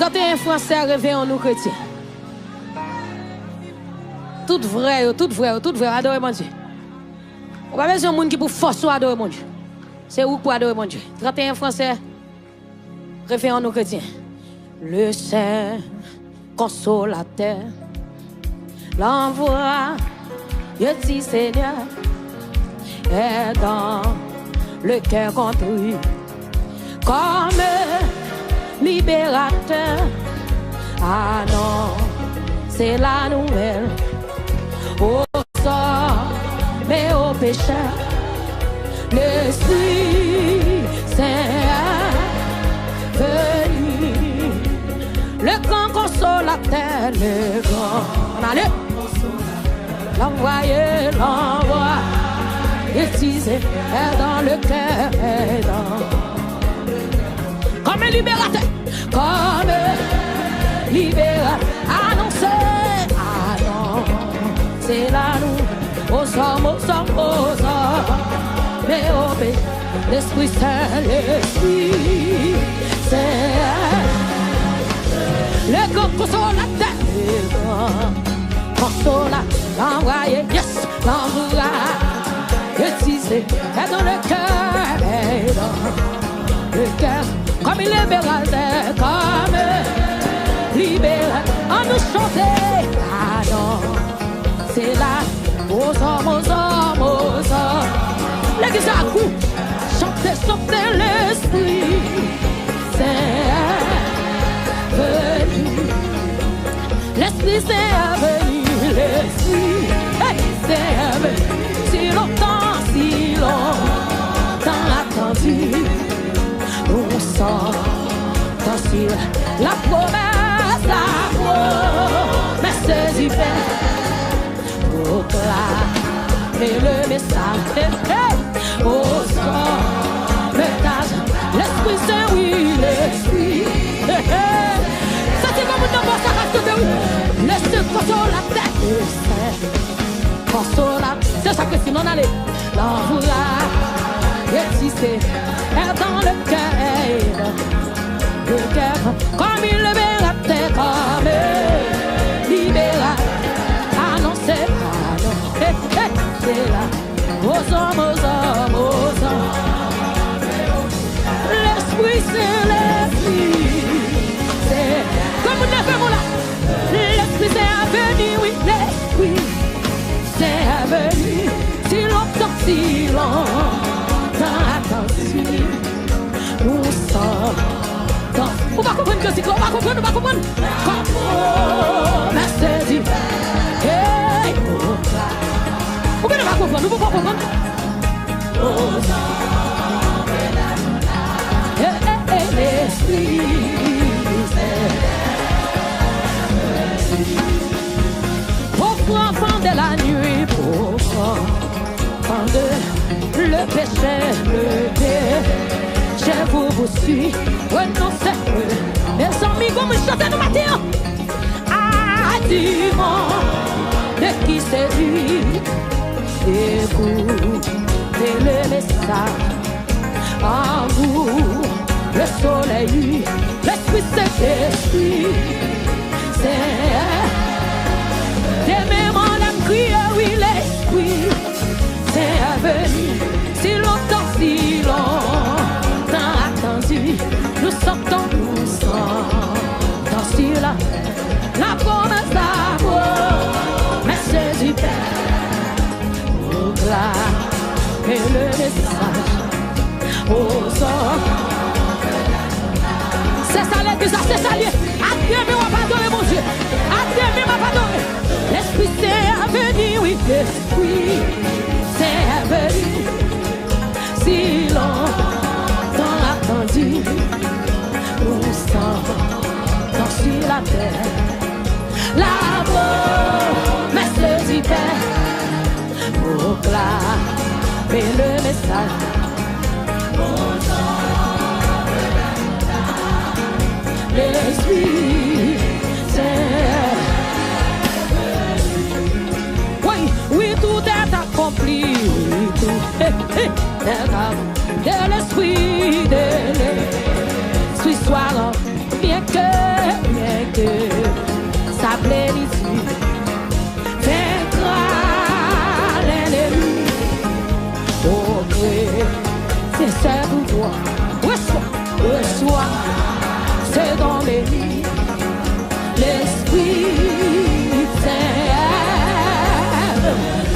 31 Français rêvent en nous chrétiens. Tout vrai, adorer mon Dieu. On va pas besoin de monde qui pour forcer adorer mon Dieu. C'est où pour adorer mon Dieu. 31 Français rêvent en nous chrétiens. Le Saint consolateur l'envoie, je dis Seigneur, est dans le cœur construit comme libérateur. Ah non, c'est la nouvelle aux hommes mais aux pécheurs. L'Esprit Saint venu, le grand consolateur, le grand, allez, l'envoie, utilisé, est dans le cœur, est dans, comme libérateur, annoncé, c'est là nous, aux hommes, mais au pays, l'Esprit Saint, le grand consolateur, l'envoyé, yes, l'envoie, utilisé, est dans le cœur, comme il est libérateur, comme libérateur, on nous chanter, ah non, c'est là, aux hommes, l'église à coup, chantez l'Esprit Saint venu, l'Esprit Saint venu, l'Esprit Saint venu, si longtemps attendu, nous sommes dans la promesse du Père, proclamer le message, au sang, l'Esprit Saint, oui, l'Esprit, ça c'est comme une voix, ça reste de oui, l'Esprit consolateur, c'est ça que si l'on allait, l'envoie, exister, est dans le cœur, comme il libérateur, comme libérateur, annoncé, c'est là, aux hommes, l'Esprit c'est comme nous l'avons là, l'Esprit c'est venu, oui, l'Esprit c'est venu, si longtemps attendu, nous sommes dans, on va comprendre que c'est quoi, on va comprendre, merci Dieu, hey, on va comprendre, nous pouvons comprendre. Pauvre enfant de la nuit, pauvre enfant de le péché, je vous suis, renoncez, les amis comme chanter nous matin, ah, dis-moi, de qui séduit. Écoutez le message en vous, le soleil, l'Esprit c'est des mêmes en âme crier, oui, l'Esprit c'est venu, si longtemps attendu, nous sortons dans celui-là, la promesse d'amour, merci du Père. Et le message aux hommes. C'est ça l'église, c'est ça lié. Adrien, on va adorer mon Dieu. Adrien, on va adorer. L'Esprit c'est venu, oui, l'Esprit c'est venu. Si longtemps attendu, nous sommes sur la terre. L'amour, merci du Père. Proclamer le message. L'Esprit Saint. Oui, oui, tout est accompli. Oui, tout est accompli. De l'Esprit soit bien que rien que sa plénitude vaincra l'ennemi. Oh, c'est ça pour toi. Reçois, c'est dans les nuits, l'Esprit Saint.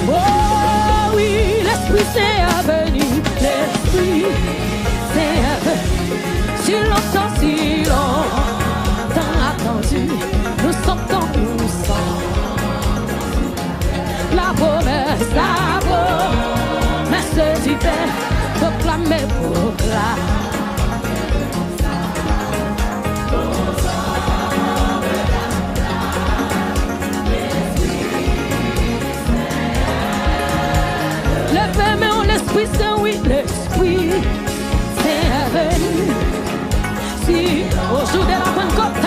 Oh oui, l'Esprit Saint est venu, l'Esprit Saint est venu. Si longtemps attendu, nous sortons, la promesse du Père, proclamez, levez-moi l'Esprit Saint, oui, l'Esprit Saint est venu. Si au jour de la Pentecôte,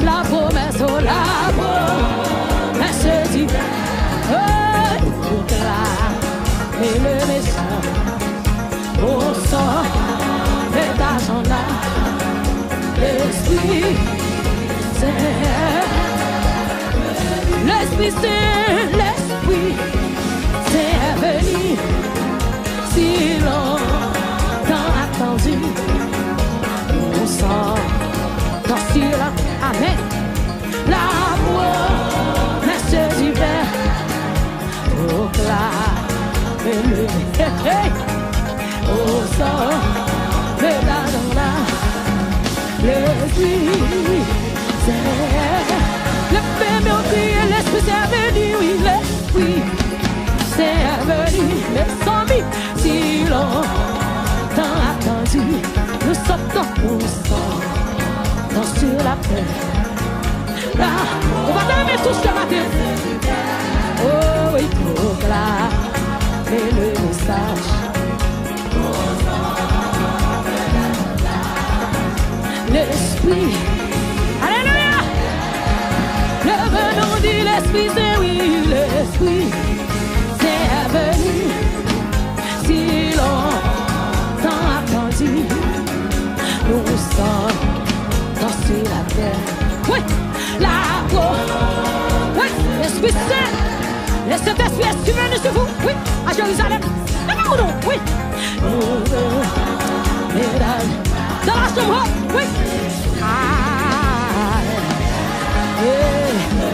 la promesse, oh la promesse du Père, proclamez le message au sang de ta journée, l'Esprit Saint. L'Esprit Saint, l'Esprit Saint est venu, si longtemps attendu, on sent dans cela, amen, la promesse du Père, proclame-le, au sang de la journée, l'Esprit Saint. Le Père l'Esprit Saint est venu, oui, l'Esprit Saint est venu, mais sans lui, si longtemps attendu, nous sortons sur la terre. Là, on va donner tout ce matin. Oh, oui, proclamer le message. L'Esprit, alléluia. Le nom dit l'Esprit Saint, oui, l'Esprit Saint est venu. Si longtemps attendu, nous sommes sur la terre. Oui, la oui, l'Esprit Saint, le Saint-Esprit est venu sur vous. Oui, à Jérusalem. Oui, dans la chambre. Oui.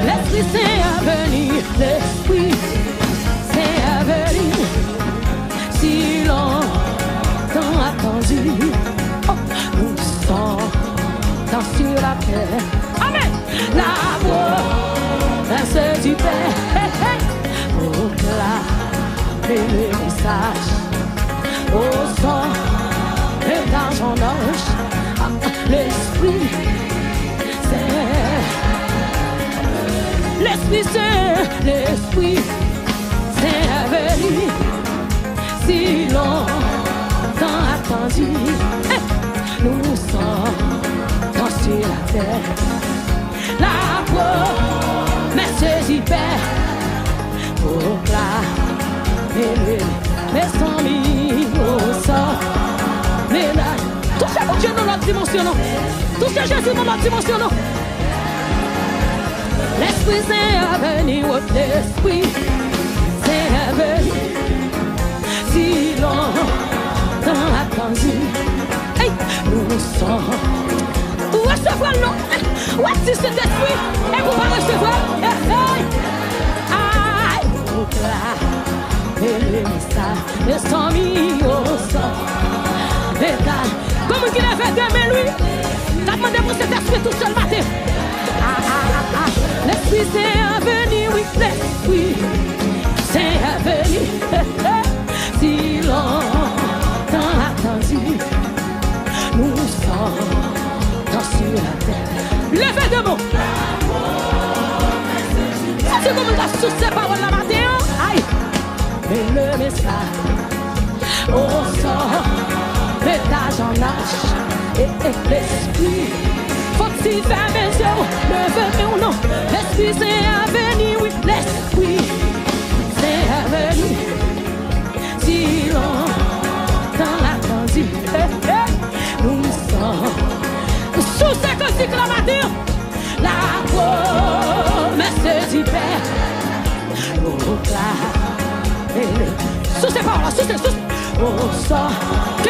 L'Esprit Saint est venu, l'Esprit Saint est venu, si longtemps attendu. Oh, nous sommes sur la terre. Amen. La promesse du Père, proclame le message au sang de son ange, l'Esprit Saint. L'Esprit Saint, l'Esprit Saint est venu, si longtemps attendu. Nous sommes sur la terre, la promesse du Père, proclame-le, mais sans mis au sang, mais là, touchez mon Dieu dans notre dimension, touchez Jésus dans notre dimension, l'Esprit Saint est venu, l'Esprit Saint est venu, si longtemps attendu, hey, nous sommes. Recevoir l'eau, où est-ce cet esprit? Et vous va recevoir. Aïe, et le message de son mis au sang. Comme il avait demandé lui, t'as demandé pour cet esprit tout seul matin. L'Esprit Saint est venu, oui, l'Esprit Saint est venu. Si longtemps attendu, nous sommes sur la terre. Levez de mots. C'est comme ça sous ces paroles la matin. Aïe. Mais le message au sort de ta jeunesse et l'esprit. Faut-il faire mes yeux? Levez ou non? L'Esprit Saint est venu, oui, l'Esprit Saint est venu. Si longtemps attendu. Sous ces paroles, sous ces, oh ça, que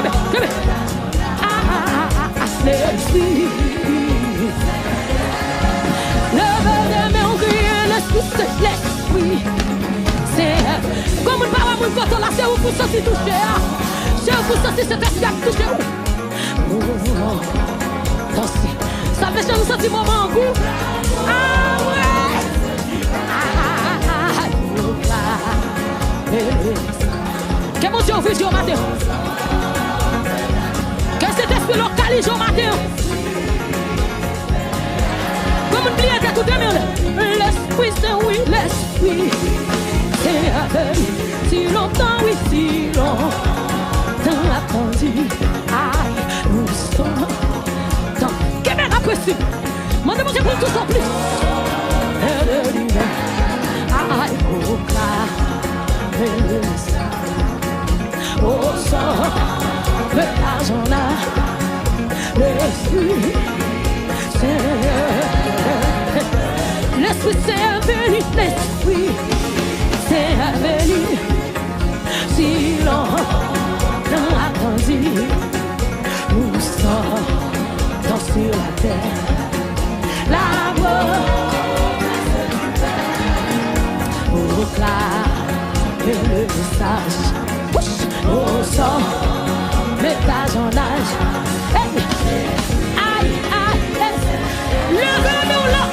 l'esprit. Levez les mains, on crie l'esprit. C'est comme une parole, mon coton là, c'est où vous sentez touché. C'est où vous sentez cet esprit à toucher. Ça fait que nous sentons moment en goût. Ah ouais. Que mon Dieu ouvre au matin. Que cet esprit localise au matin. Comme une cliente à tout demain. L'esprit, c'est oui, l'esprit. C'est avec si longtemps, oui, si longtemps attendu. Aïe, nous sommes dans. Quel est apprécié? Mon Dieu, pour tout en plus. Aïe, au cas. Oh, ça, le argent là, l'esprit, c'est venu, l'esprit, c'est venu, si longtemps attendu, nous sommes sur la terre, la voix, au clair. Le message, au sang, message en âge. Hey. Aïe, aïe, levez-nous là.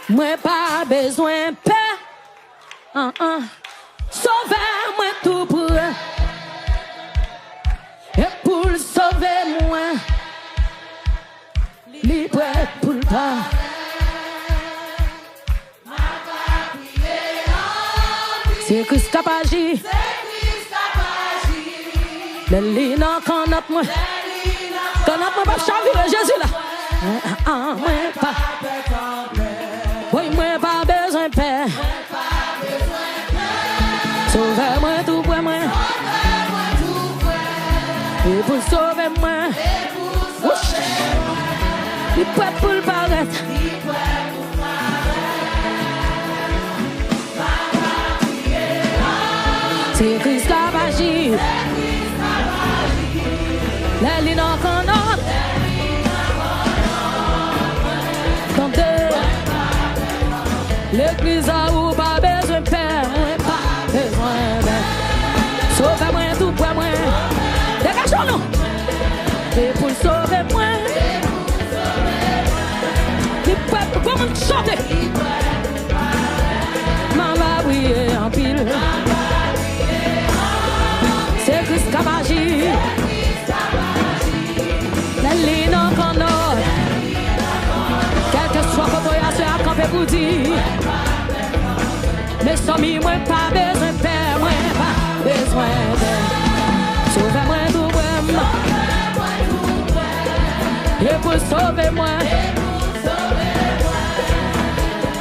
Moi pas besoin de paix. Sauvez-moi tout pour eux. Et pour le sauver moi, libre pour le pas. C'est Christ qui a agi. Le lina qu'on a moi. Qu'on a moi pas chavirer Jésus là. Moi pas. Oui, moi pas besoin de paix. Sauvez-moi tout pour moi. Et pour sauver moi. Il peut pour le paraître. C'est Christ qui a agi. Les lignes en canot. Tentez. L'église a ou pas besoin de père. Pas besoin de. Sauvez-moi tout pour moi. Dégagez-nous. Et pour sauver moi. Les peuples, comment chanter? Maman briller en pile. C'est Christ qui a agi. La ligne en canot. Quel que soit votre voyage à camper pour dire. Mais sans moi, pas besoin de père, moi, pas besoin de. Sauvez-moi tout moi. Et pour sauver moi.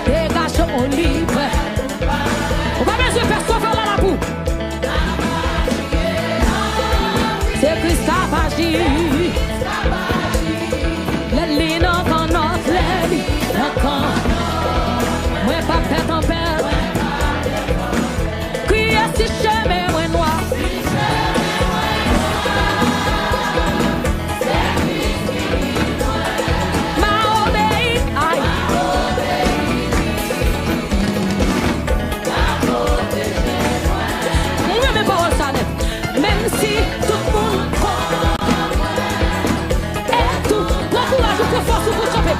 Dégagez-moi libre. On va besoin de personne faire la boue. C'est Christ qui a agi. Les lignes en canot, les lignes en canot. Moi pas pète en père. Crier si chemin moi noir. M'a obéi, aïe. Moi mes paroles ça net. Même si tout le monde et tout, bon courage, pour force pour choper.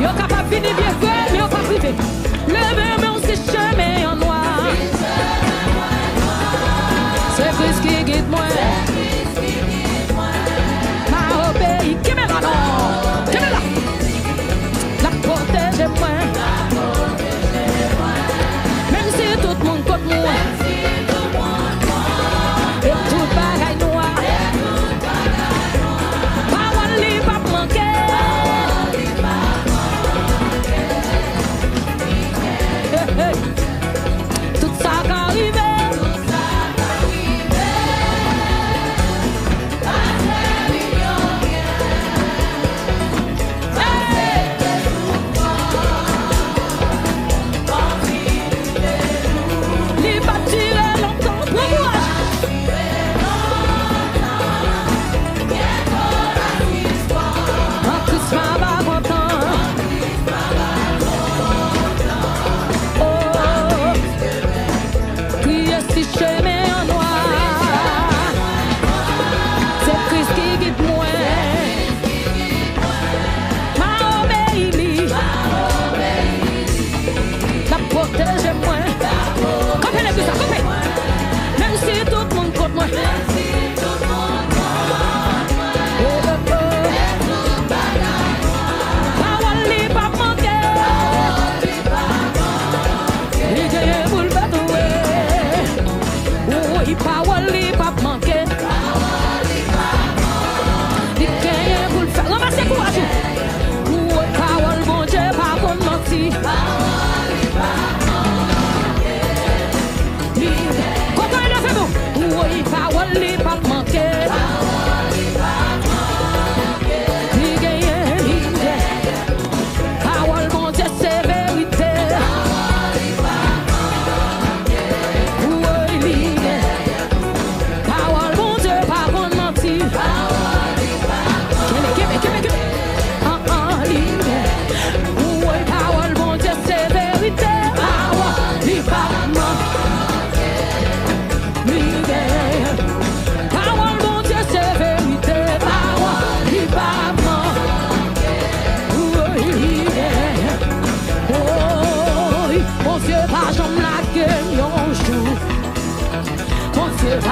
Yo capable de finir bien fait, mais yo pas privé. Levez-moi on se chemin en noir. C'est Christ qui guide moi. M'a obéi, qui me la non, qui me la protège moi. Même si tout le monde contre moi. Et tout bagaille noir. Pas one lit, pas manquer.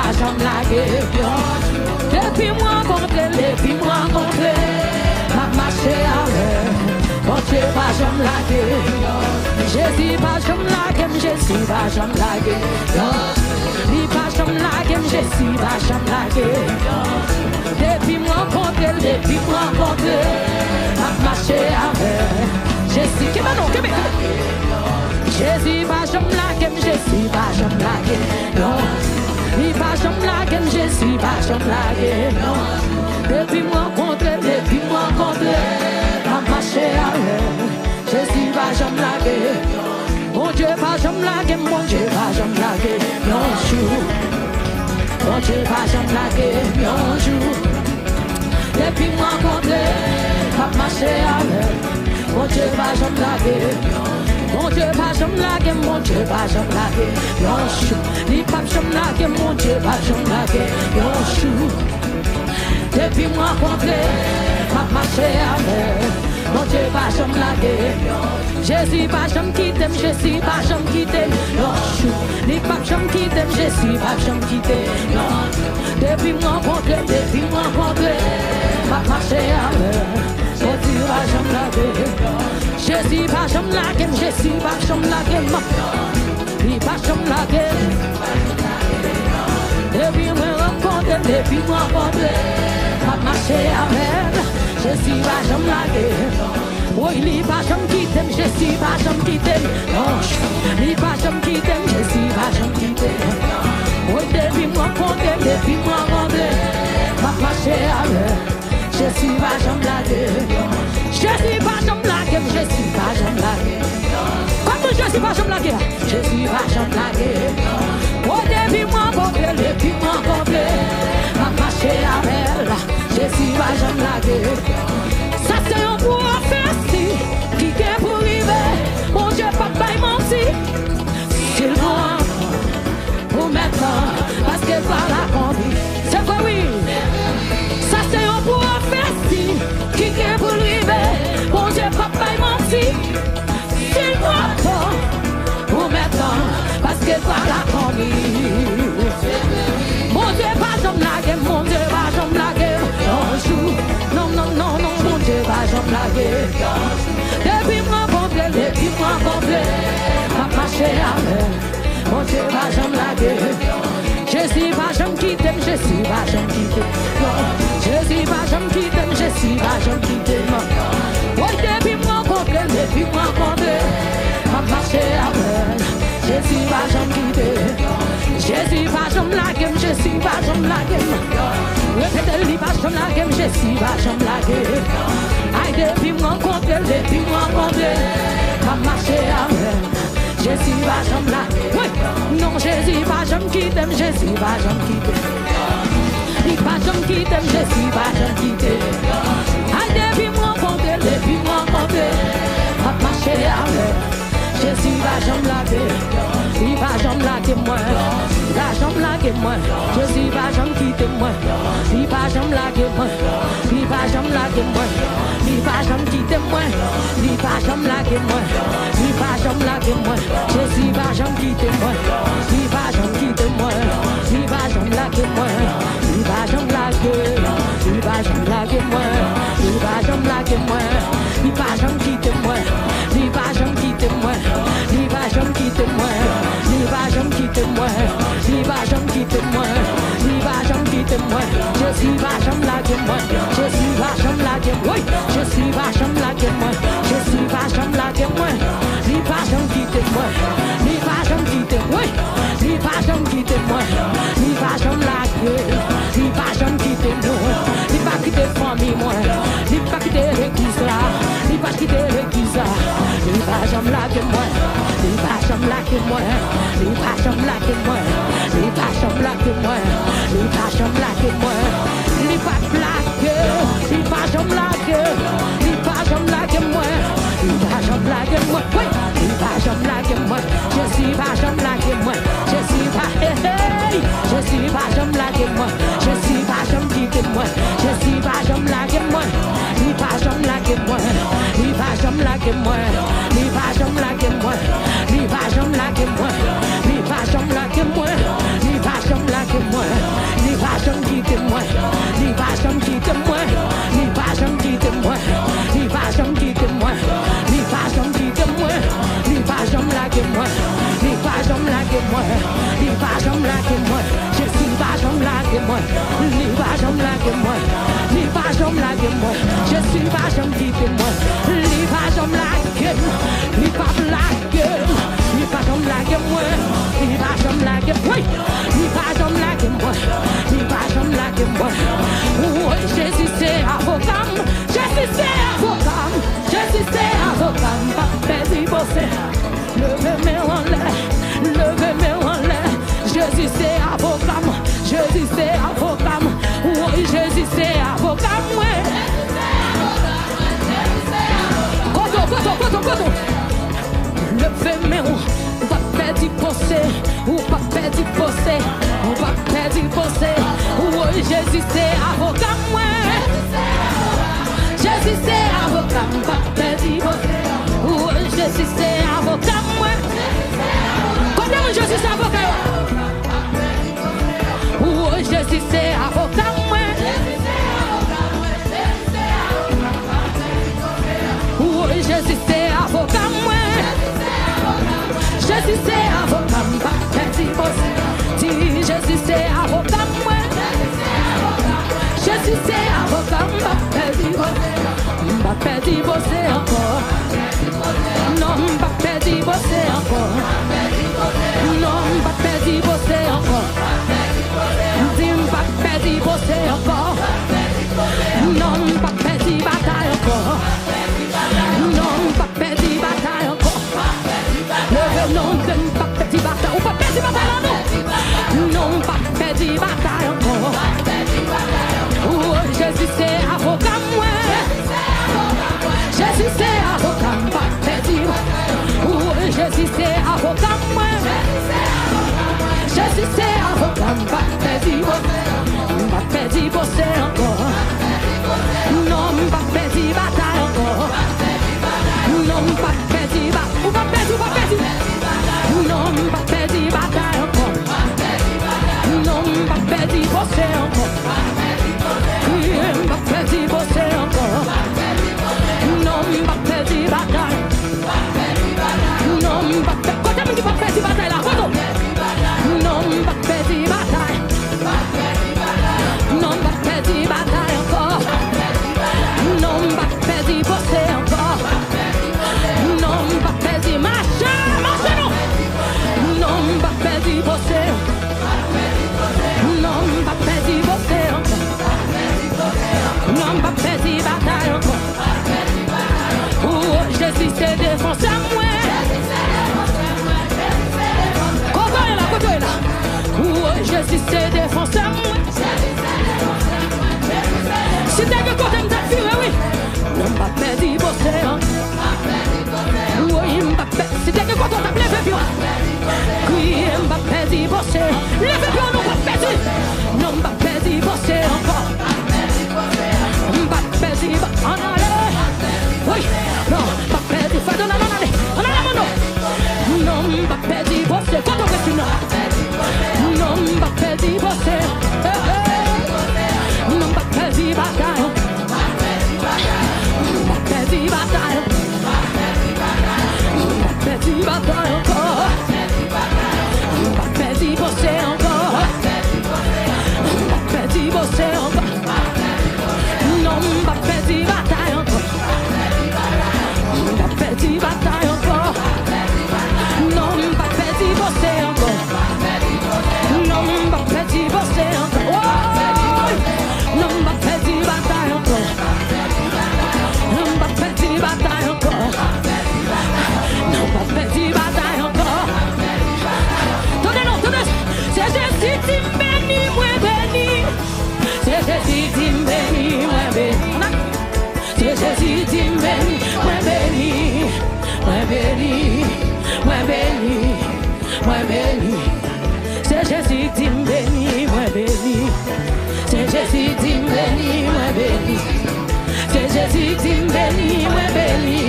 pas jamais laguer. Depuis moi rencontré, m'a marché avec. Bon Dieu pas jamais laguer. Jésus pas jamais laguer, Jésus pas jamais laguer. Il pas jamais laguer, Jésus pas jamais laguer. Depuis moi rencontré, m'a marché avec. Jésus qui m'a non, qui m'a. Jésus va jamais laguer, Jésus va jamais laguer, non. Il va jamais laguer, Jésus va jamais laguer, non. Depuis moi rencontré, m'a marché avec. Jésus va jamais laguer. Mon Dieu va jamais laguer, mon Dieu va jamais laguer, non jour. Mon Dieu va jamais laguer, non jour. Depuis moi rencontré, m'a marché avec. Mon Dieu va jamais laguer. Mon Dieu va jamais laguer, mon Dieu va jamais laguer. Yon chou, ni pas jamais laguer, mon Dieu va jamais laguer. Yon chou, depuis moi rencontré, m'a marché avec. Mon Dieu va jamais laguer. Jésus va jamais quitter, Jésus va jamais quitter. Yon chou, ni pas jamais quitter, Jésus va jamais quitter. Depuis moi rencontré, m'a marché avec. Mon Dieu va jamais laguer. Jésus va jamais laguer, Jésus va jamais laguer. Il va jamais laguer. Depuis moi rencontré, m'a marché avec. Jésus va jamais laguer. Oui, il va jamais quitter, Jésus va jamais quitter. Il va jamais quitter, Jésus va jamais quitter. Oui, depuis moi rencontré, m'a marché avec. Jésus va jamais laguer. Jésus va jamais laguer. Jésus va jamais laguer. Comment Jésus va jamais laguer? Jésus va jamais laguer. Oh, depuis moi rencontré, m'a marché avec elle. Jésus va jamais laguer. Ça c'est un prophétie qui est pour arriver. Mon Dieu, papa, il menti. C'est le bon pour maintenant, parce que par la conduite. C'est vrai, oui. Ça c'est un prophétie qui est pour arriver. Mon Dieu, papa, il menti. C'est le bon pour maintenant, parce que par la conduite. Mon Dieu, pas jamais laguer, mon Dieu, pas jamais laguer. Non, mon Dieu, pas jamais laguer. Depuis moi rencontré, m'a marché avec. Mon Dieu, pas jamais laguer. Jésus va jamais quitter, Jésus va jamais quitter. Jésus va jamais quitter, Jésus va jamais quitter. Oui, depuis moi rencontré, m'a marché avec. Jésus va jamais quitter. Jésus va jamais laguer, Jésus va jamais laguer. Répétez-le, il va jamais laguer, Jésus va jamais laguer. Aïe, depuis moi rencontré, m'a marché avec. Jésus va jamais laguer. Oui, non, Jésus va jamais quitter, Jésus va jamais quitter. Il va jamais quitter, Jésus va jamais quitter. Aïe, depuis moi rencontré, m'a marché avec. Jésus va jamais laguer. Il va jamais laguer moi. Il va jamais laguer moi. Jésus va jamais quitter moi. Il va jamais laguer moi. Il va jamais laguer moi. Il va jamais quitter moi. Il va jamais laguer moi. Il va jamais laguer moi. Jésus va jamais quitter moi. Il va jamais quitter moi. Il va jamais laguer moi. Il va jamais laguer. Il va jamais laguer moi. Il va jamais laguer moi. Il va jamais quitter moi. Il va jamais quitter moi. Il va jamais quitter moi. Il va jamais quitter moi. Il va jamais quitter moi. Il va jamais quitter moi. Jésus va jamais laguer moi. Jésus va jamais laguer moi. Oui, Jésus va jamais laguer moi. Jésus va jamais laguer moi. Il va jamais quitter moi. Il va jamais quitter moi. Il va jamais quitter moi. Il va jamais laguer. Il va jamais quitter moi. Il va quitter famille moi. Il va quitter l'église là. Il va quitter l'église là. Il va jamais laguer moi. Il va jamais laguer moi. Il va jamais laguer moi. Il va jamais laguer moi. Il va jamais laguer moi. Il va laguer. Il va jamais laguer. Il va jamais laguer moi. Il va jamais laguer moi. Oui, il va jamais laguer moi. Jésus va jamais laguer moi. Jésus va hey. Jésus va jamais laguer moi. Jésus va jamais quitter moi. Jésus va jamais laguer moi. Il va jamais laguer moi. Il va jamais laguer moi. Il va jamais laguer moi. Il va jamais laguer moi. Il va jamais laguer moi. Il va jamais laguer moi. moi. Il va jamais laguer moi. Il va jamais laguer moi. Jésus va jamais laguer moi. Il va jamais laguer moi. Il va jamais laguer moi. Jésus va jamais quitter moi. Il va jamais laguer moi. Il va laguer. Il va jamais laguer moi. Il va jamais laguer moi. Il va jamais laguer moi. Il va jamais laguer moi. Oui, Jésus c'est avocat. Jésus c'est avocat. Jésus c'est avocat. Pas petit bosser. Levez-moi en l'air. Levez-moi en l'air. Jésus c'est avocat. Jésus c'est avocat. Oui, Jésus c'est avocat. Koto. Levez-moi. On va perdre bosser. On va perdre bosser. On va perdre bosser. Oui, Jésus c'est avocat. Jésus c'est avocat. On va perdre bosser. Oui, Jésus c'est avocat. Comment Jésus c'est avocat? Oui, Jésus c'est avocat. Oui, Jésus c'est avocat. Jésus c'est avocat. Dis Jésus c'est avocat. Jésus c'est avocat. M'a perdu bosser encore. Non, m'a perdu bosser encore. Non, m'a perdu bosser encore. Dis m'a perdu bosser encore. Non, m'a perdu bataille encore. Non, m'a perdu bataille encore. Le nom de m'a perdu bataille. Ou pas perdu bataille non. Non, m'a perdu bataille encore. Oh, Jésus c'est avocat moi. Jésus c'est avocat, pas perdu. Oh, Jésus c'est avocat moi. Jésus c'est avocat, pas perdu. Pas perdu bosser encore. Non, pas perdu bataille encore. Non, pas perdu bataille. Ou pas perdu, pas perdu. Non, pas perdu bataille encore. Non, pas perdu bosser encore. Pas perdu bosser encore. Non, pas perdu bataille. Non, pas perdu. Quand tu pas perdu bataille là, quand non, pas perdu bataille. Non, pas perdu bataille encore. Non, pas perdu bosser encore. Non, pas perdu marche non. Non, pas perdu bosser. Non, pas perdu bosser encore. Non, pas perdu bataille encore. Oh, Jésus c'est défenseur moi. Comment est là, comment est là? Oh, Jésus c'est défenseur moi. Si t'es que côté me t'as furé, oui. Non, pas perdu bosser encore. Oui, m'a perdu. Si t'es que côté on t'a levé bien. Oui, m'a perdu bosser. Levé bien, non, pas perdu. Non, pas perdu bosser encore. Pas perdu, en aller. Oui, non, pas perdu, fais de la main, en aller, non. Non, pas perdu, bosser, quand on reste là. Non, pas perdu, bosser. Non, pas perdu, bataille. Pas perdu, bataille. Pas perdu, bataille encore. Pas perdu, bosser encore. Pas perdu, bosser encore. Non, pas perdu bataille encore. Pas perdu bataille encore. Non, pas perdu bosser encore. Non, pas perdu bosser encore. Non, pas perdu bataille encore. Non, pas perdu bataille encore. Non, pas perdu bataille encore. Tenez, c'est Jésus qui bénit, moi béni. C'est Jésus qui bénit, moi béni. C'est Jésus qui bénit, moi béni. Moi béni, moi béni, moi béni. C'est Jésus qui bénit, moi béni. C'est Jésus qui bénit, moi béni. C'est Jésus qui bénit, moi béni.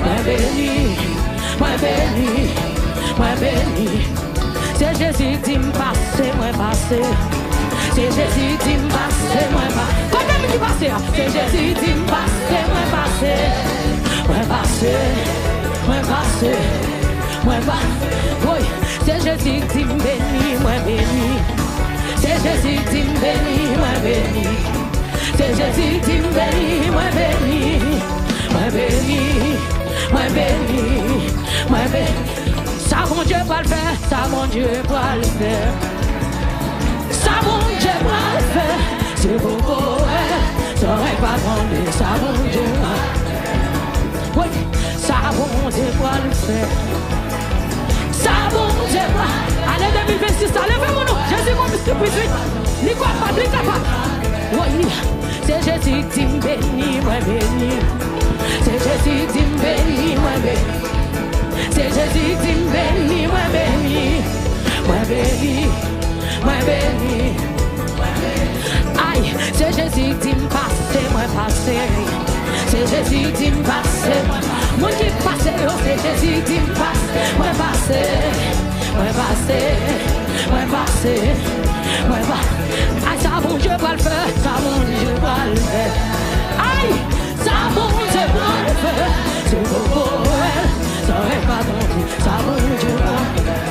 Moi béni, moi béni, moi béni. C'est Jésus qui me passe, moi passe. C'est Jésus qui me passe, moi passe. Comment me passe? C'est Jésus qui me passe, moi passe. Moi passe, moi passe, moi passe. Jésus qui me bénit, moi béni, moi béni, moi béni, moi béni. Ça mon Dieu va le faire, ça mon Dieu va le faire. Ça mon Dieu va le faire, c'est beau, ça aurait pas demandé, ça mon Dieu va le faire. Oui, ça mon Dieu va le faire. Ça mon Dieu va. Allez 2026, levez-moi nous, Jésus mon Christ plus vite. Ni quoi pas, ni capable. Oui, c'est Jésus qui me bénit, moi béni. C'est Jésus qui me bénit, moi béni. C'est Jésus qui me bénit, moi béni. Moi béni, moi béni. Aïe, c'est Jésus qui me passe, moi passe. C'est Jésus qui me passe. Moi qui passe, c'est Jésus qui me passe. Moi passe, moi passe, moi passe, moi passe. Aïe, ça bon Dieu va le faire, ça bon Dieu va le faire. Aïe, ça bon Dieu va le faire. C'est beau, ça n'est pas bon Dieu, ça bon Dieu va le faire.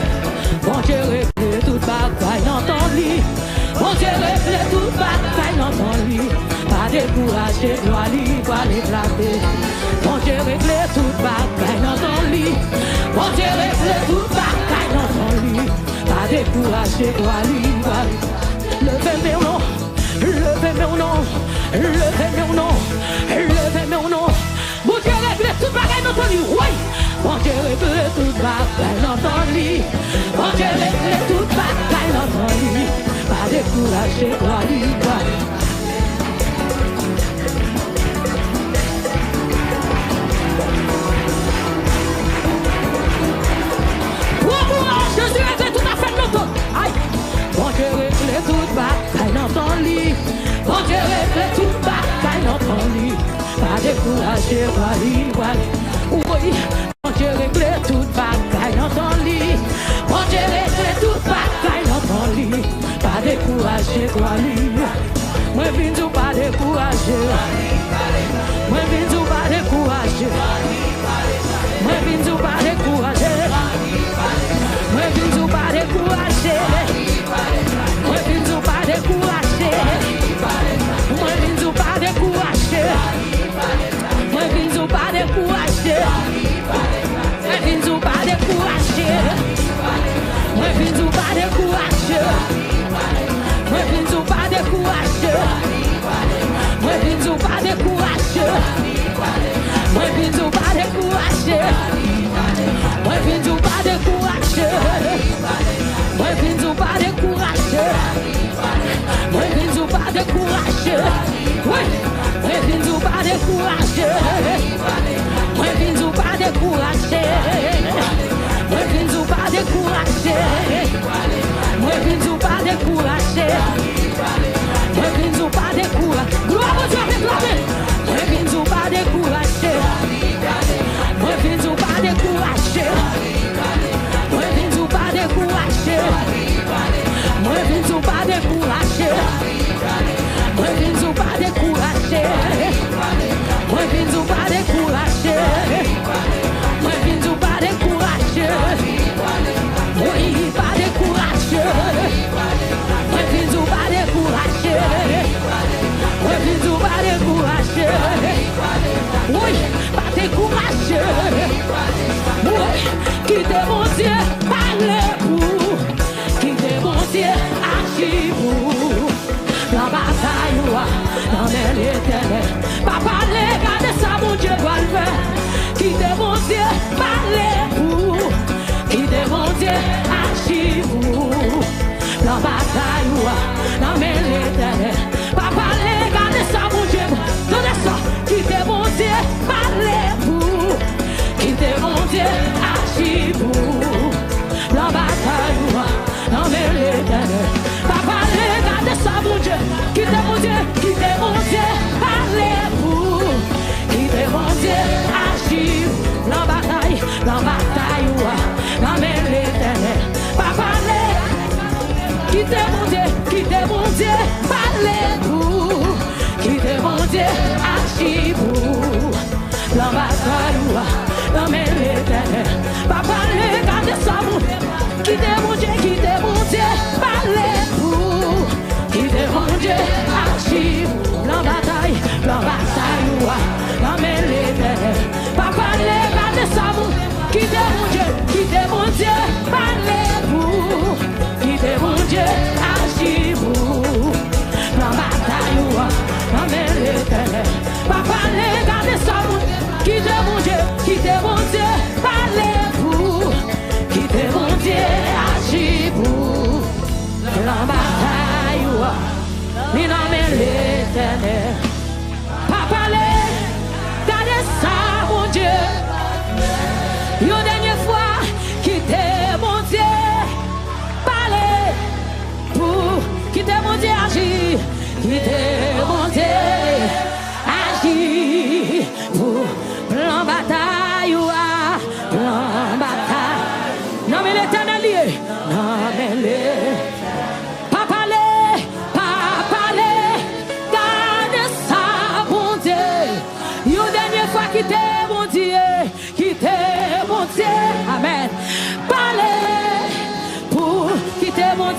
Bon Dieu règle toute bataille dans ton lit. Bon Dieu règle toute bataille dans ton lit. Pas décourager, dois lui, pas l'éclater. Bon Dieu règle toute bataille dans ton lit. Bon Dieu règle toute bataille dans ton lit. Pas décourager, dois lui, pas l'éclater. Levez mon nom, levez mon nom, levez mon nom, levez mon nom. Bon Dieu règle toute bataille dans ton lit, oui. Bon Dieu règle toute bataille dans ton lit. Bon Dieu règle toute bataille dans ton lit. Pas décourager, dois lui, pas l'éclater. Jésus règle tout à fait l'autre. Aïe. Bon Dieu règle toute bataille dans ton lit. Bon Dieu règle toute bataille dans ton lit. Pas décourager, oui. Bon Dieu règle toute bataille dans ton lit. Bon Dieu règle toute bataille dans ton lit. Pas décourager, moi viens ou pas décourager. Moi viens ou pas décourager. Moi viens ou pas décourager. Moi viens ou pas décourager. Moi viens ou pas décourager. Moi viens ou pas décourager. Moi viens ou pas décourager.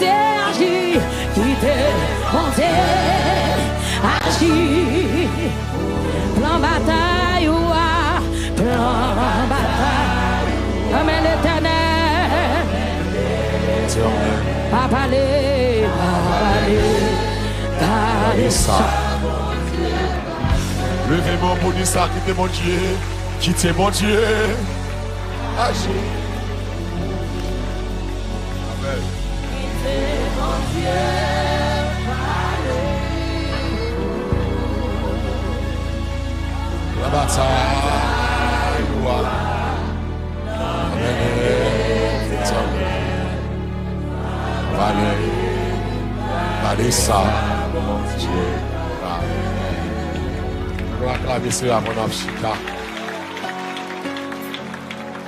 monté, agit, quitter, monté, agit. Plan bataille, ouah, plan bataille. Amen l'éternel. Pas parler, garder ça. Levez-moi pour dire ça, quittez mon Dieu, quittez mon Dieu. Agis. Amen. Quittez mon Dieu, La bataille, voilà. Allez, ça, mon Dieu. Nous acclamer cela, mon Africa.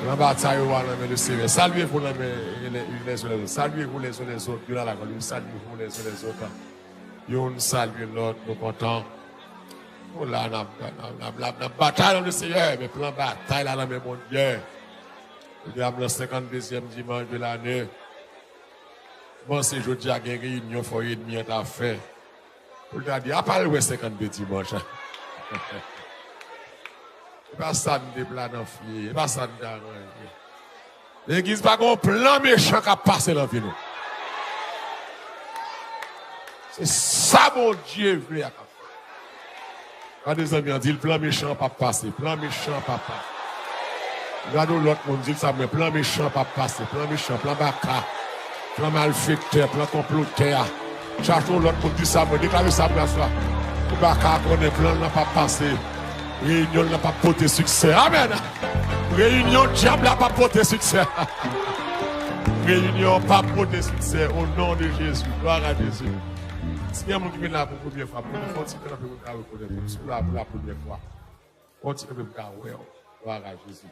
La bataille, le Seigneur. Saluez-vous les uns les autres. Saluez-vous les uns les autres. Saluez-vous les uns les autres. Nous saluons l'autre, nous comptons. Oh là, la bataille dans le Seigneur, mais plan bataille là dans le mon Dieu. Nous avons le 52e dimanche de l'année. Bon, c'est jeudi à une réunion, faut une demi à faire. Vous avez dit, à part le 52 dimanche. C'est pas ça de déplacer dans le c'est pas ça de déplacer. L'église n'a pas un plan méchant qui a passé dans la vie. C'est ça, mon Dieu, veut. Quand des amis ont dit, le plan méchant pas passer, plan méchant pas passer. Regardez l'autre monde dit ça, mais plan méchant pas passer, plan méchant, plan baka, plan malfecteur, plan comploteur. Cherchons l'autre monde dit ça, mais déclarez ça pour la soirée. Le baka connaît plan n'a pas passé. Réunion n'a pas porté succès. Amen. Réunion diable n'a pas porté succès. Réunion pas porté succès au nom de Jésus. Gloire à Jésus. Si il y a un monde qui vient là pour la première fois, pour nous continuer à reconnaître, pour la première fois, continuez à reconnaître. Gloire à Jésus.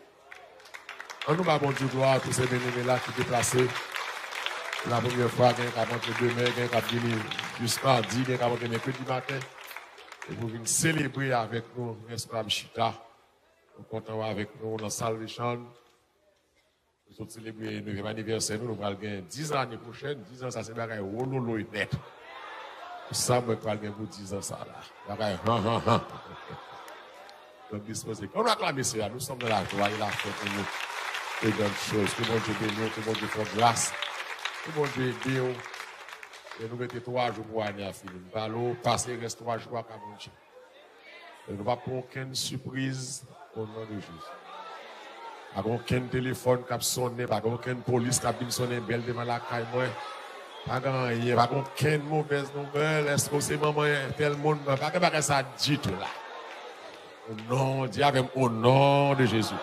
On nous va bon Dieu gloire à tous ces bénévoles là qui sont déplacés. La première fois, il y a un qui demain, il y a un qui vient jusqu'à mardi, il y a un qui vient mercredi matin. Et vous venez célébrer avec nous, Esclave Chita. Nous comptons avec nous dans la salle de chambre. Nous allons célébrer le 9e anniversaire. Nous allons gagner 10 ans l'année prochaine. 10 ans, ça c'est un rololo net. Ça, moi, je vais pour 10 ans, ça là. Donc, disposé. On acclame cela. Nous sommes dans la joie et la fête pour nous. Et d'autres choses. Que mon Dieu bénisse, que mon Dieu fasse grâce. Que mon Dieu bénisse. Et nous mettons 3 jours pour aller à finir. Nous allons passer, reste 3 jours à mon Dieu. Et nous ne va pas aucune surprise au nom de Jésus. Pas aucun téléphone qui a sonné, pas aucune police qui a sonné belle devant la caille. Pas rien, pas aucune mauvaise nouvelle. Est-ce que c'est maman, tel monde, pas que ça dit tout là. Au nom, dis avec au nom de Jésus.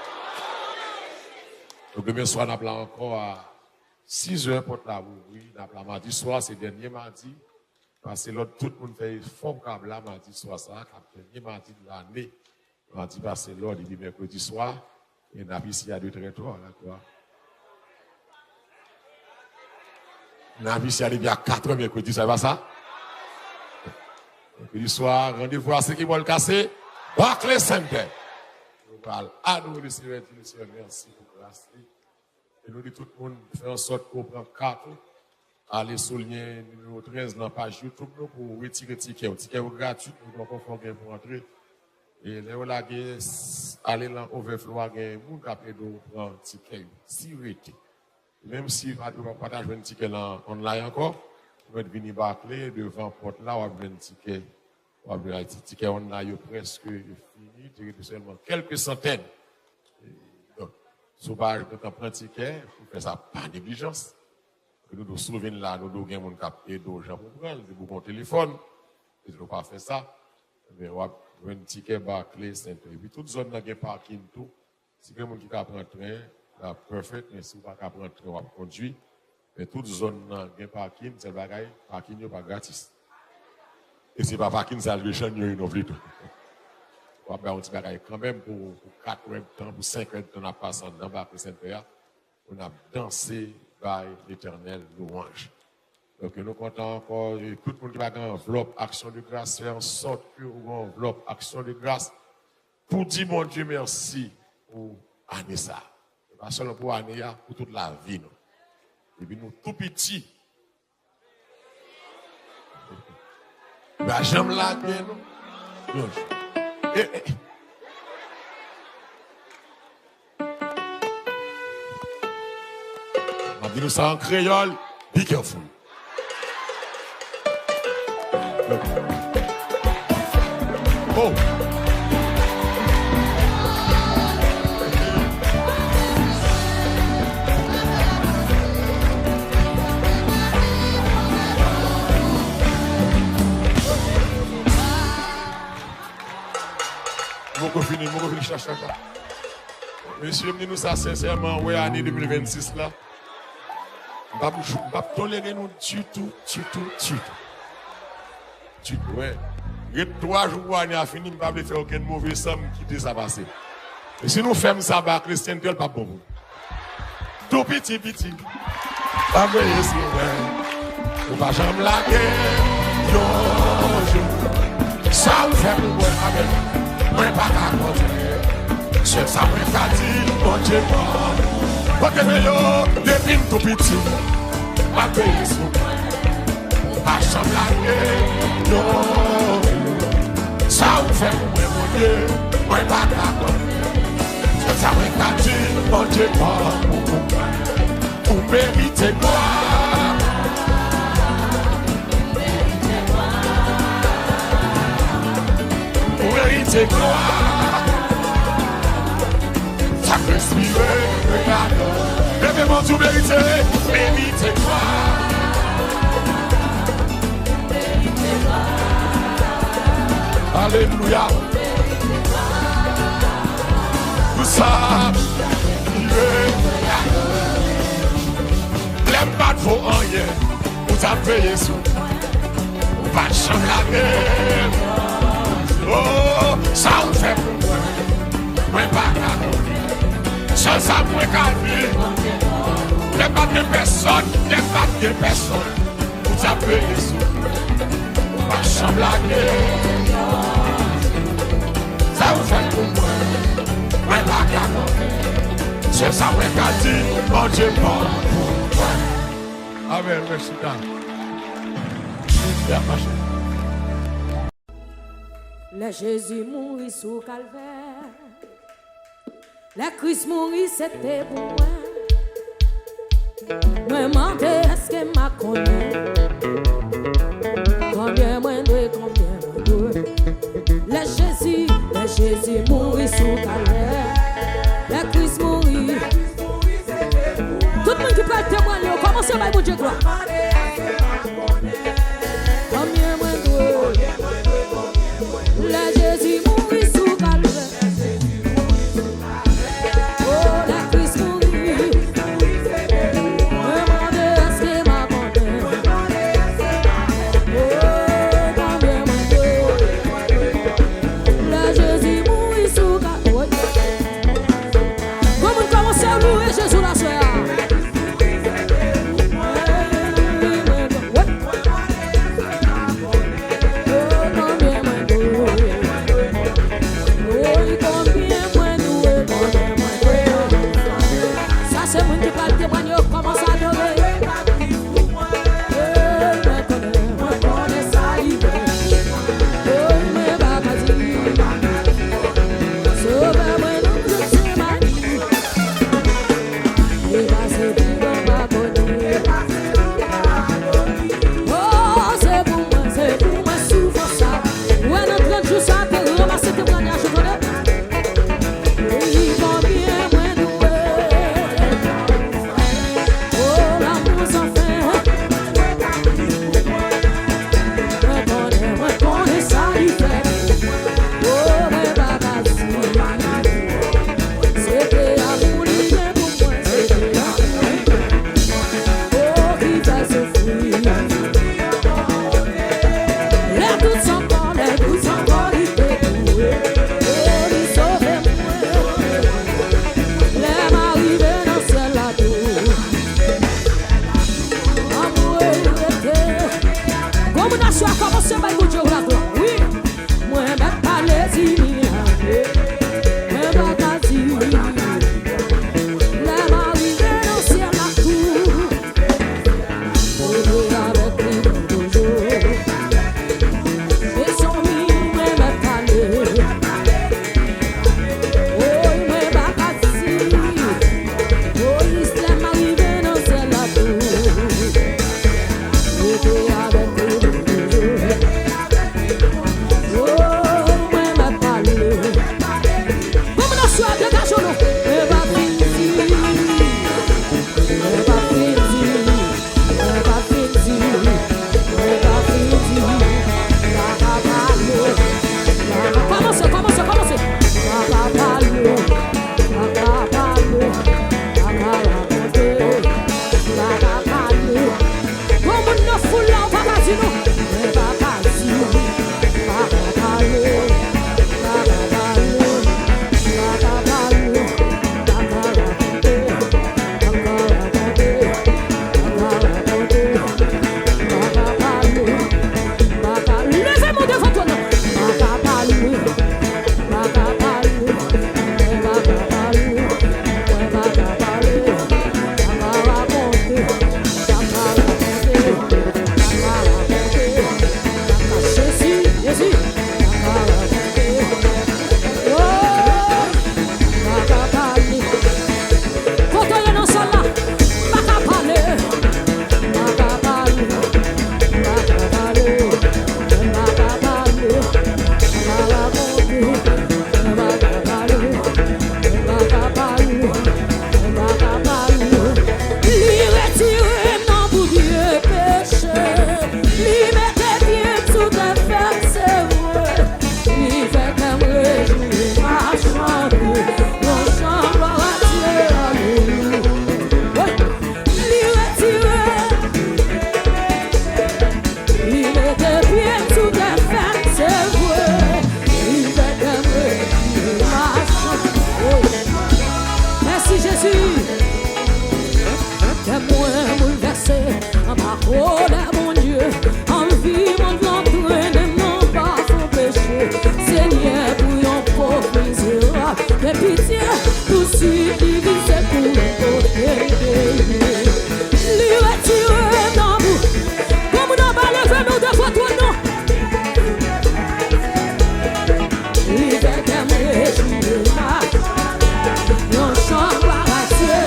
Donc demain soir, nous avons encore à 6 heures pour la ouvrir. Nous avons mardi soir, c'est le dernier mardi. Parce que l'autre, tout le monde fait fort câble là, mardi soir, ça, le dernier mardi de l'année. Mardi passé, l'autre, il dit mercredi soir. Et nous avons ici à 2 territoires, là, quoi. Nous avons ici à 4 mercredi, ça va ça? Mercredi soir, rendez-vous à ceux qui vont le casser. Barclays Center. Nous parlons à nous, le Seigneur, merci pour grâce. Et nous dit tout le monde, faire en sorte qu'on prend 4. Allez sur le lien numéro 13 dans la page YouTube pour retirer le ticket. Le ticket est gratuit, nous avons conforme pour entrer. Et là, on a allé dans l'overflow, il y a un monde qui a prendre un ticket. Si vous êtes, même si vous ne pouvez pas jouer un ticket online encore, vous pouvez venir Barclays devant la porte là, vous avez un ticket. Vous avez un ticket online presque fini, il reste seulement quelques centaines. Donc, si vous prendre un ticket, vous faites ça par négligence. Nous nous souvenons là, nous devons avoir un cap et d'argent pour prendre, de mon téléphone. Nous ne pouvons pas faire ça. Mais on a un ticket Barclays Center. Et puis toute zone n'a pas parking tout. Si quelqu'un qui a pris un train, là, parfait, mais si vous n'avez pas pris un train, on va conduire. Mais toute zone n'a pas parking, c'est le bagage, parking n'est pas gratis. Et si pas parking, ça le change non plus. On va faire un petit bagage quand même pour 4 heures de temps, pour 5 heures de temps, on a passé dans Barclays Center. On a dansé par l'Éternel louange. Donc nous comptons encore tout le monde qui va dans enveloppe action de grâce, faire en sorte que vous enveloppe action de grâce pour dire mon Dieu merci pour année ça. Pas seulement pour année, pour toute la vie. Et puis nous tout petits, Bah, j'aime la gueule. Non. On dit nous ça en créole. Be careful. Oh. Mon fini chercher ça. Monsieur, nous ça sincèrement, ouais, année 2026 là. Je ne vais pas tolérer nous du tout. Ouais. Et 3 jours, on a fini, je ne vais pas faire aucun mauvais somme qui dit ça passer. Et si nous faisons ça, bah, Christian, tu pas bon. Tout petit. Pas vrai, c'est vrai. On va jamais la guerre. Ça me fait pour moi, avec. Moi, pas qu'à continuer. C'est ça, moi, qu'à dire, mon Dieu, quand tu es depuis tout petit, ma paix est sous moi. Pas jamais la guerre. Ça me fait pour moi, mon Dieu. Moi, pas qu'à continuer. C'est ça, moi, qu'à dire, mon Dieu, pour mériter gloire. Vérité gloire, ça peut respirer, regarde. Levez-moi tout vérité, vérité gloire. Alléluia. Tout ça, l'aime pas de vos rien, vous avez payé sous. Pas de chambre la guerre. Oh, ça on fait pour moi. Moi pas qu'à ça moi qu'à vivre. Il n'y a pas de personne, Vous avez les sous. Pas chambre la guerre. Ça on fait pour moi. Moi pas qu'à c'est ça moi qu'à dire. Mon Dieu bon pour moi. Amen, merci Dan. Bien marché. Le Jésus mourit sous calvaire. Le Christ mourit, c'était pour moi. Me demande est-ce que m'a connaît. Combien moins de combien moins de. Le Jésus mourit sous calvaire. Le Christ mourit. Tout le monde qui peut témoigner, commencez par mon Dieu gloire. Combien moins de. La Jésus mourit sous calvaire. Oh, la Christ mourit. Demandez à ce qu'il m'a demandé. Oh, combien moins de. La Jésus mourit sous calvaire. Comment commencer à louer Jésus la soeur? oui, Jésus. Témoin bouleversé, en ma colère, mon Dieu, en vivant l'entraînement, non pas son péché. Seigneur, bouillon pauvre misérable, de pitié, tout suite divisé pour le côté. Lui retirer dans vous, comme nous avons levé nous de votre nom. Lui fait aimer, je non chambre à Dieu.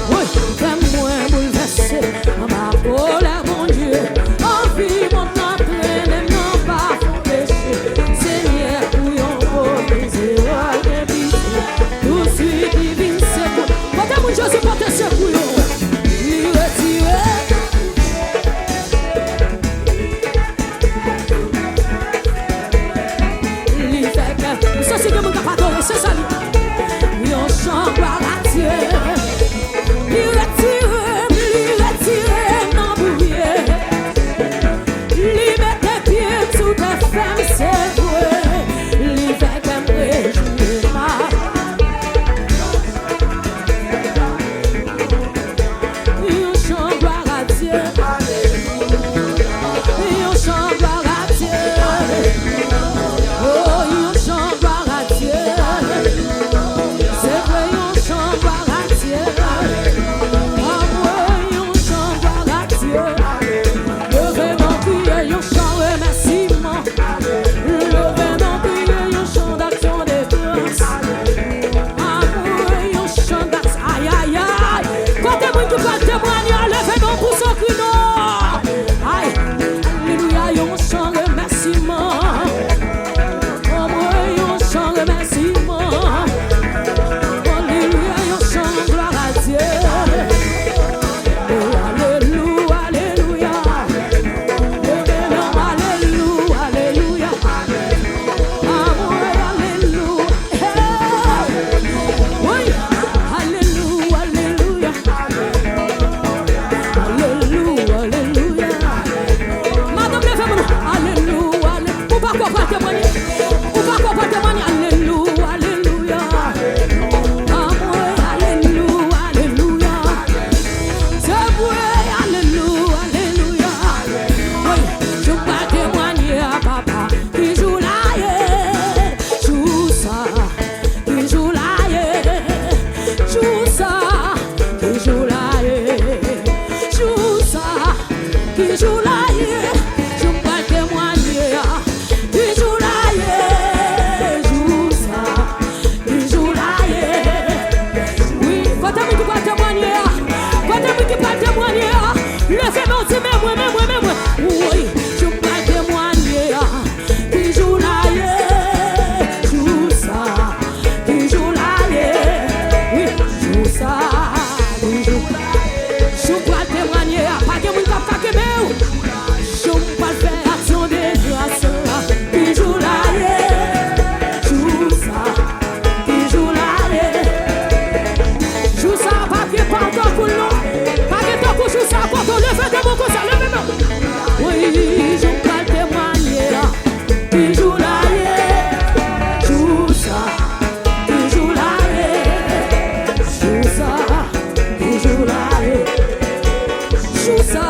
Oui, fais-moi bouleverser, en ma colère, mon Dieu, en vie, mon entraînement, non pas mon péché. Seigneur, bouillon pour misérable, de pitié, tout suite divine secours. Quand mon Jésus porte secours, lui retirer. Lui fait que, ça c'est que mon capable, c'est ça. Oui, on chante à Dieu. Lui retire, non bouillé. Lui met tes pieds sous tes femmes, c'est vrai. Lui fait qu'un réjouir mal. Oui, on chante à Dieu. Oui, on chante à Dieu. Oh, on chante à Dieu. C'est vrai, on chante à Dieu. Ah ouais, on chante à Dieu. Levez mon prière, on chante remerciement. Levez mon prière, on chante d'action de grâce. Ah ouais, on chante d'action. Aïe, aïe, aïe. Quand t'es moi qui parle témoignage, levez mon pour son cri noir. Aïe, alléluia, on chante remerciement. Oh ouais, on chante remerciement. Alléluia, on chante gloire à Dieu. Oh, alléluia, alléluia. Oh, alléluia, alléluia. Ah, ouais, alléluia. Oui, alléluia, alléluia. Alléluia, alléluia. Madame, levez-moi. Alléluia, alléluia. Ou pas quoi pas témoigner. Ou pas quoi pas témoigner. Alléluia, alléluia. Ah, ouais, alléluia, alléluia. C'est vrai, alléluia, alléluia. Oui, je peux témoigner à papa qui joue là, yeah. Joue ça, qui joue là, yeah. Joue ça, qui joue là, yeah. Joue ça, qui joue là, yeah. Je peux témoigner qui joue là, yeah. Joue ça, qui joue là, yeah. Oui, quand t'as mis qui peut témoigner, quand t'as mis qui peut témoigner, levez-moi aussi, moi. Oui, je peux témoigner qui joue là, yeah. Joue ça, qui joue là, yeah. Oui, joue ça, qui joue là, yeah. Je peux témoigner, pas que mon cap que meu. Je peux faire action de grâce, qui joue là, yeah. Joue ça, qui joue là, yeah. Joue ça, pas que pardon pour nous. Pas que ton coup, joue ça, pour ton lever de mon coup, ça levez moi. Oui, je peux témoigner, qui joue là, yeah. Joue ça, qui joue là, yeah. Joue ça, qui joue là, yeah. Joue ça.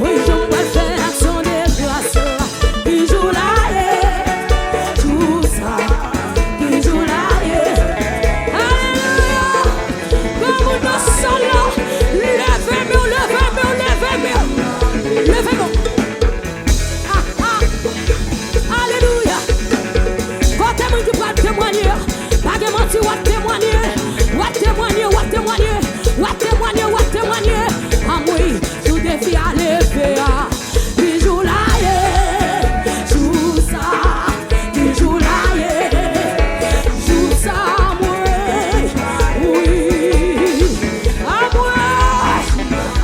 Oui, je peux faire action de grâce. Qui joue là, yeah. Joue ça, qui joue là, yeah. Alléluia. Comme nous sommes, levez-moi, levez-moi. Levez-moi. Ah, ah. Alléluia. Quand t'es moi qui parle témoigner, pas de mentir, ou témoigner. Ah oui, tout défi à lever. Qui joue là, yeah. Joue ça, qui joue là, yeah. Joue ça, moi. Oui. Ah moi,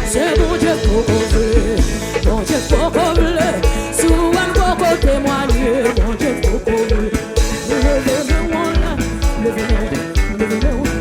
c'est mon Dieu pour couvrir. Mon Dieu pour couvrir. Souvent pour témoigner. Mon Dieu pour couvrir. Levez-moi, levez-moi.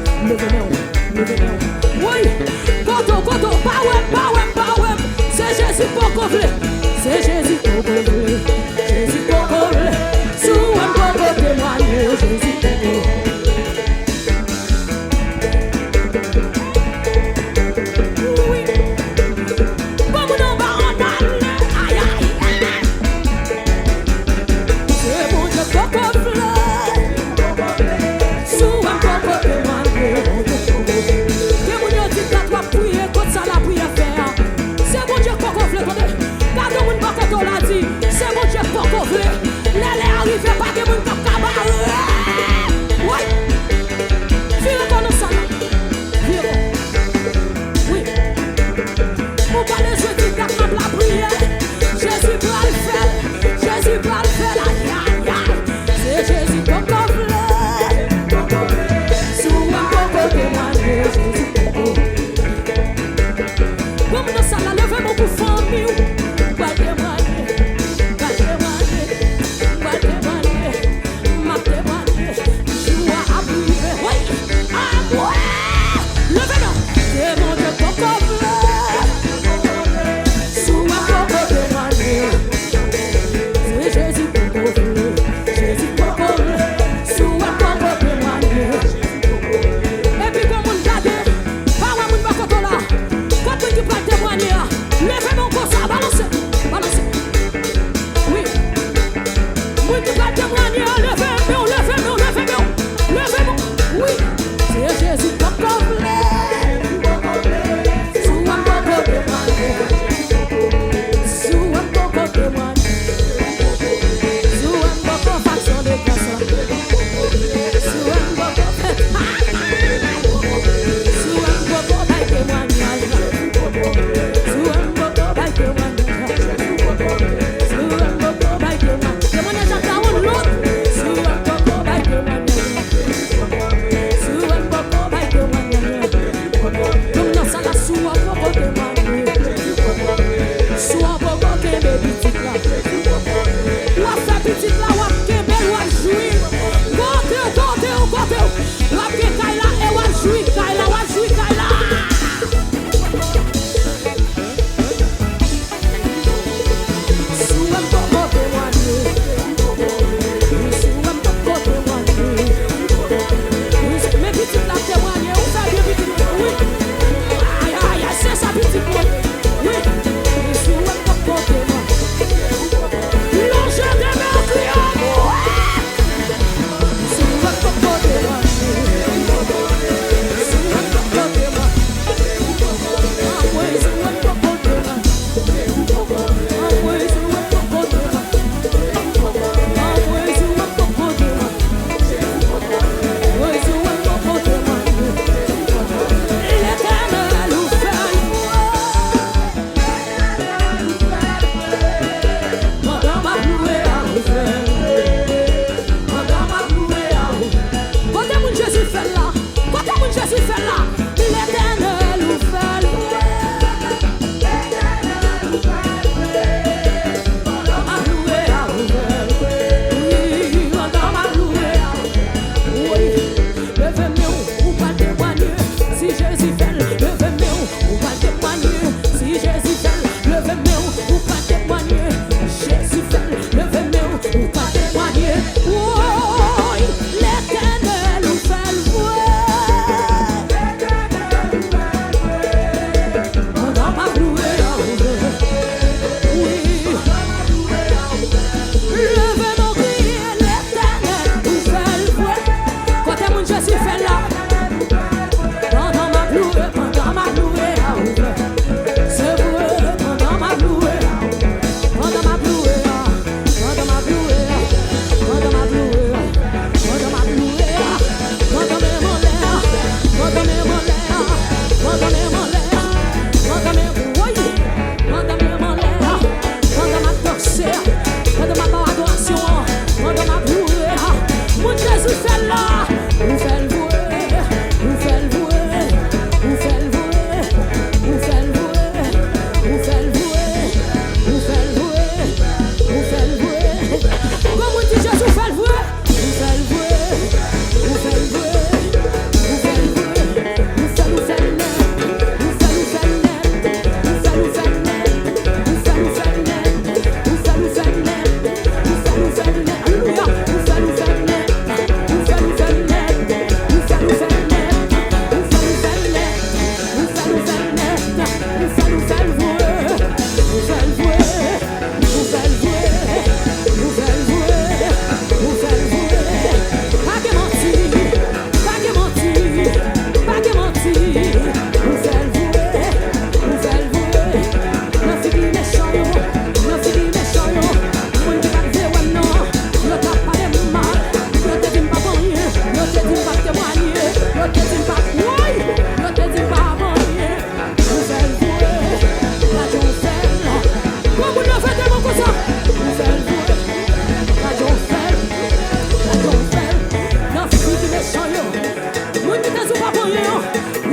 te sou pa bonye,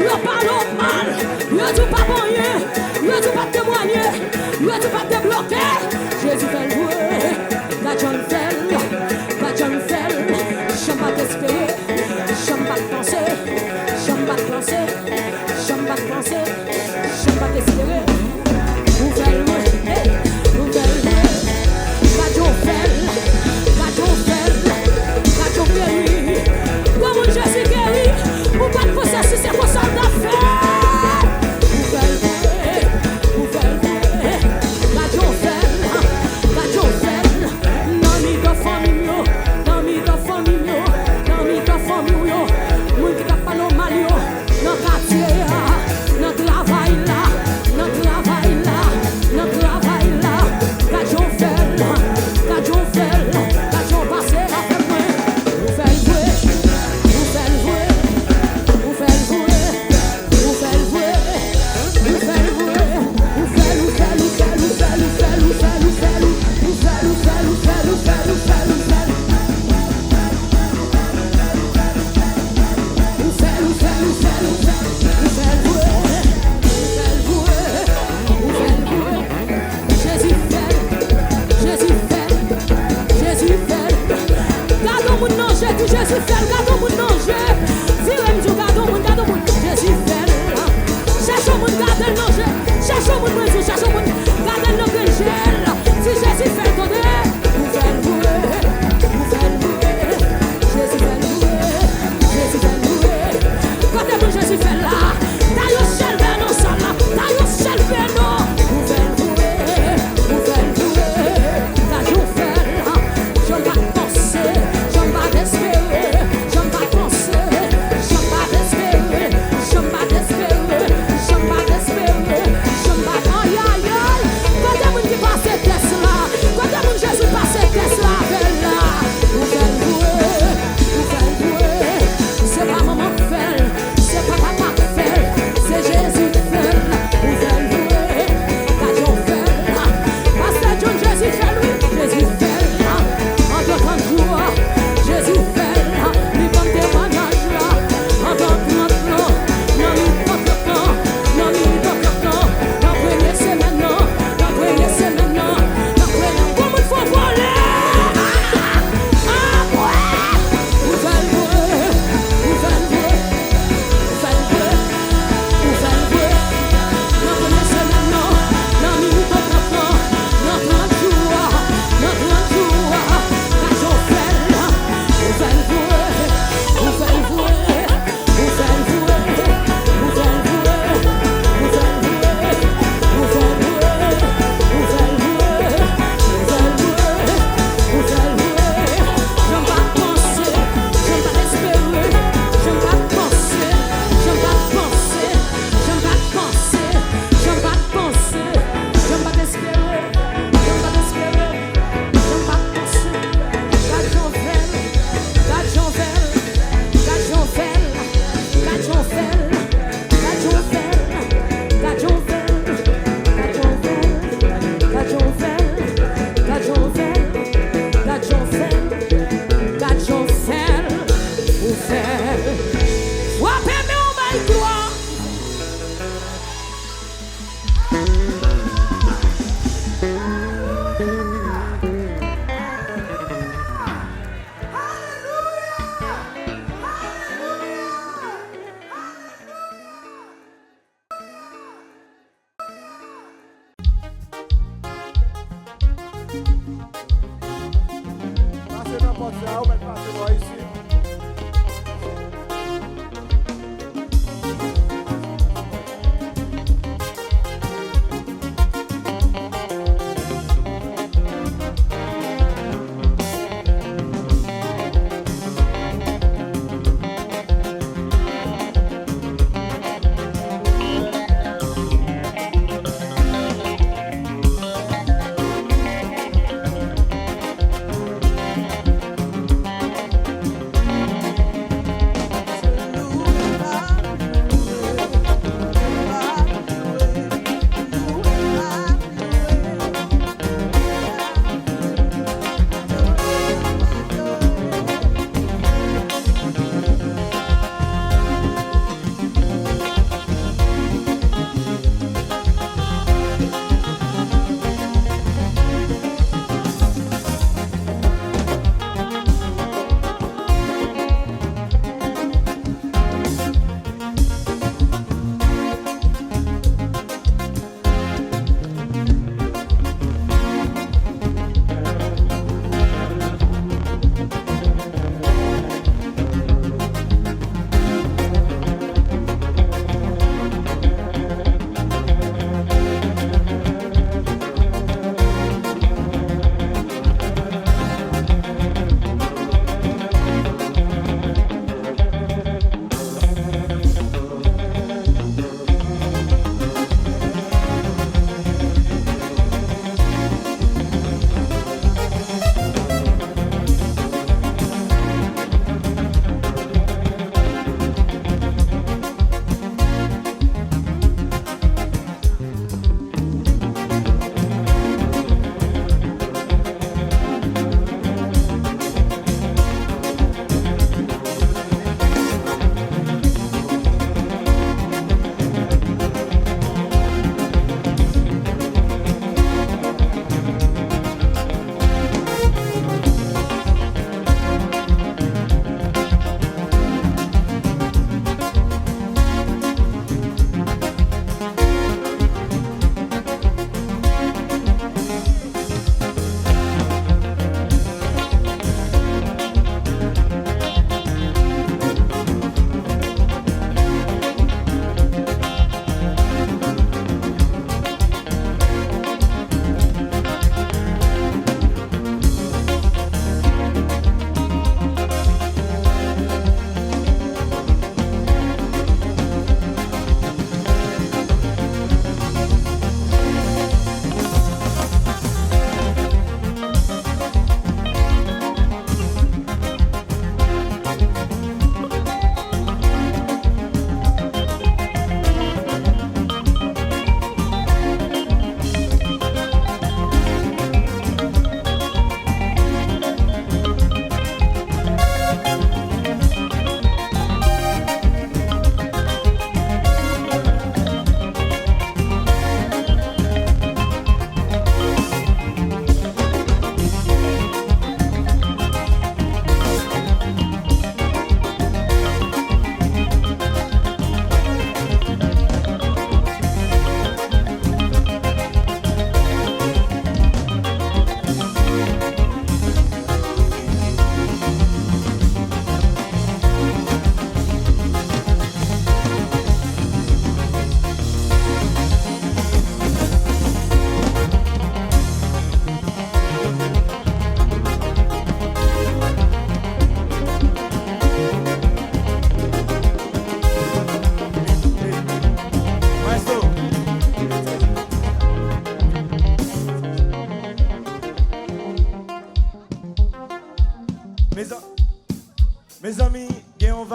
yo parlo mal, yo sou pa bonye, yo sou pa témoigner, yo sou pa te bloquer. Jésus fait le jouer, la John fait, j'aime pas t'espérer, j'aime pas te penser, j'aime pas te penser, j'aime pas te penser, j'aime pas t'espérer. Vous faites le jouer, vous faites le jouer, la John fait, la John guéri, comme un Jésus guéri, vous pas de penser si c'est pour ça qu'on a fait. Vous faites le jouer, la John fait, la John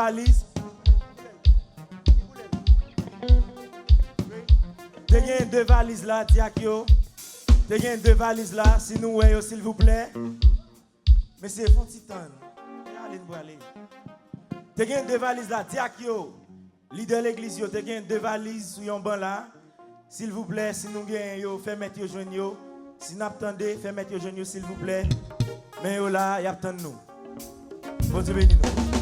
valises. Te gen 2 valises là, diak yo. Te gen 2 valises là, si nous voyons s'il vous plaît. Monsieur Fontitan, allez nous aller. Te gen 2 valises là, diak yo. Leader l'église yo, te gen 2 valises sur yon banc là. S'il vous plaît, si nous gen yo, fais mettre yo joindre yo. Si nous attendez, fais mettre yo joindre yo s'il vous plaît. Mais yo là, y attend nous. Bon Dieu béni nous.